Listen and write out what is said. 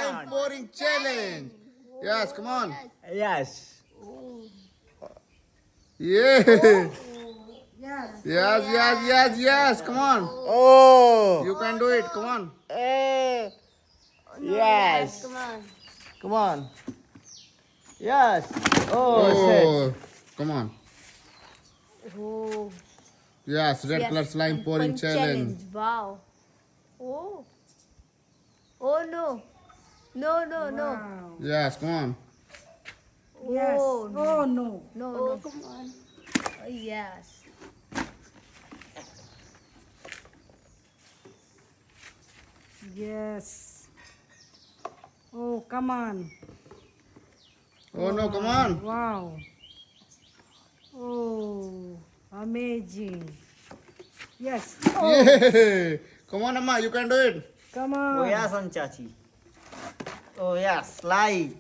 slime on. pouring challenge. Yes, come on. Yes. Yeah. Yes. Yes. Come on. Oh. You can do it. Come on. Eh. No, Yes. Come on. Come on. Yes. Oh, shit. Oh, come on. Oh. Yes, red color slime pouring challenge. Wow. Oh. Oh no. No. Wow. Yes, come on. Yes. Oh, Oh no. No. Come on. Oh, yes. Yes. Oh, come on. Oh no, come on. Wow. Oh, amazing. Yes. Yeah. Come on, Amma, you can do it. Come Oh, on. yes, Chachi. Oh, yes. Slide.